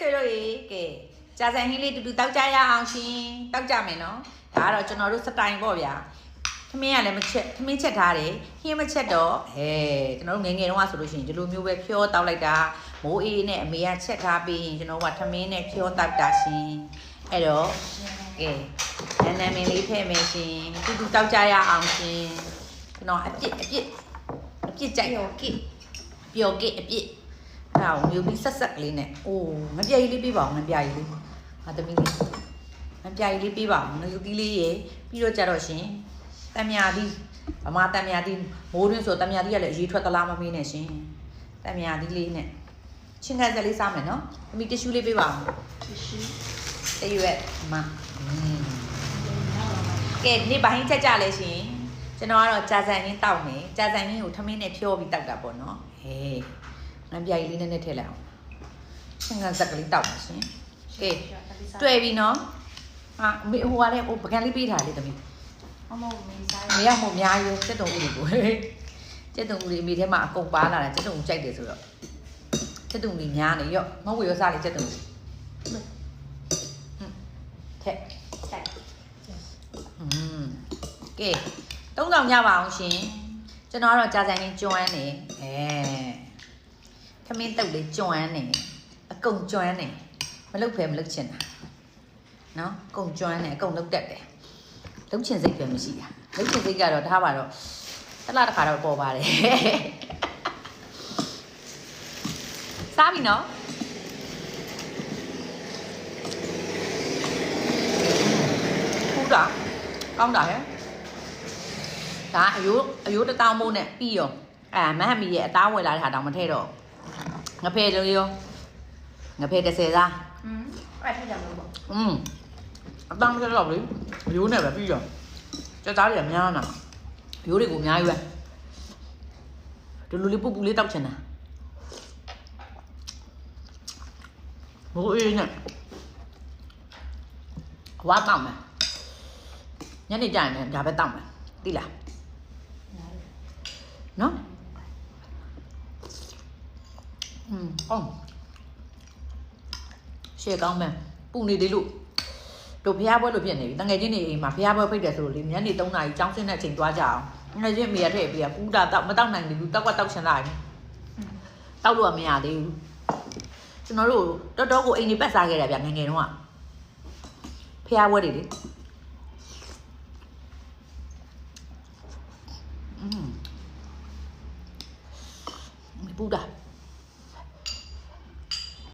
ဆွေတို့ရေကဲကြာစံဟင်းလေးတူတူတောက်ကြရအောင်ရှင်တောက်ကြမယ်နော်ဒါကတော့ကျွန်တော်တို့စတိုင်ပေါ့ဗျာသမင်းကလည်းမချက်သမင်းချက်ထားတယ်ဟင်းမချက်တော့ကျွန်တော်တို့ငယ်ငယ်တုန်းကဆိုလို့ရှိရင်ဒီလိုမျိုးပဲဖြောတောက်လိုက်တာမိုးအေးနဲ့အမေကချက်ထားပြီးရင်ကျွန်တော်ကသမင်းနဲ့ဖြောတောက်တာရှင်အဲ့တော့ကဲနာမည်လေးထည့်မယ်ရှင်တူတူတောက်ကြရအောင်ရှင်ကျွန်တော်အပြစ်ကြိုက်ရောကိပျော်ကိအပြစ်အဲ့ဒါကိုမျိုးပြီးဆက်ကလေးနဲ့အိုးငပြကြီးလေးပေးပါဦးငပြကြီးလေးဟာသမီးလေးငပြကြီးလေးပေးပါဦးငယူကြီးလေးရေပြီးတော့ကြတော့ရှင်တံမြာသီးဗမာတံမြာသီးမိုးတွင်းဆိုတံမြာသီးကလည်းအရေးထွက်သလားမမေးနဲ့ရှင်တံမြာသီးလေးနဲ့ချင်းကန်စက်လေးစားမယ်နော်သမီးတ िश ူးလေးပေးပါဦးတ िश ူးတရွက်မကဲဒီနေ့ဘာဟင်းချက်ကြလဲရှင်ကျွန်တော်ကတော့ကြာစံရင်းတောက်မယ်ကြာစံရင်းကိုထမင်းနဲ့ဖြောပြီးတောက်တာပေါ့နော်ဟေးငပြကြီးလေးနဲ့ထည့်လိုက်အောင်ချင်းကန်စက်ကလေးတောက်ပါရှင်ကဲတွေ့ပြီနော်ဟာဟိုကလည်းပကံလေးပေးထားလေသမီးမမေးစားရမများရွယ်စက်တုံဦးတွေကိုစက်တုံဦးတွေအမေထဲမှာအကုန်ပါလာတာစက်တုံဦးကြိုက်တယ်ဆိုတော့စက်တုံဦးများနေရောမဟုတ်ဝေရောစားလေစက်တုံဦးထက်ကဲသုံးဆောင်ကြပါအောင်ရှင်ကျွန်တော်ကတော့ကြာစံရင်းကျွမ်းနေခမင်းတုပ်လေးကျွမ်းနေအကုန်ကျွမ်းနေမလုတ်ဖဲမလုတ်ချင်တာနော်အကုန်ကျွမ်းနေအကုန်လုတ်တက်တယ်လုတ်ချင်စိတ်ပဲမရှိတာလုတ်ချင်စိတ်ကတော့ထားပါတော့တစ်လားတစ်ခါတော့ပေါ်ပါတယ်စားပြီနော်ဟုတ်တာကောင်းတာဟဲ့ဒါအယိုးတတောင်းမိုးနဲ့ပြီးရောမဟမီရဲ့အသားဝင်လာတဲ့ဟာတောင်မထည့်တော့ငဖဲလေးရောငဖဲ30သားအဲ့ထည့်ကြမလို့ပေါ့အတောင်းထည့်တော့လေအယိုးနဲ့ပဲပြီးရောစက်သားတွေကများနာအယိုးတွေကိုအများကြီးပဲဒီလိုလေးပူပူလေးတောက်ချင်တာမိုးအေးနဲ့ဝါတောက်မယ်ညနေကျရင်လည်းဒါပဲတောက်မယ်သိလားနော်ကောင်းရှေ့ကောင်းမယ်ပူနေသေးလို့တို့ဖျားပွဲလို့ဖြစ်နေပြီတငယ်ချင်းနေအိမ်မှာဖျားပွဲဖိတ်တယ်ဆိုလို့လေညနေ3 နာရီကျောင်းဆင်းတဲ့အချိန်သွားကြအောင်ငယ်ချင်းမိရထည့်ပြီးပူတာတောက်မတောက်နိုင်ဘူးတောက်ကတောက်ချင်လာပြီတောက်လို့မရသေးဘူးကျွန်တော်တို့တော်တော်ကိုအိမ်ကြီးပတ်စားခဲ့တာဗျငယ်ငယ်တုန်းကဖျားပွဲတွေလေပူတာ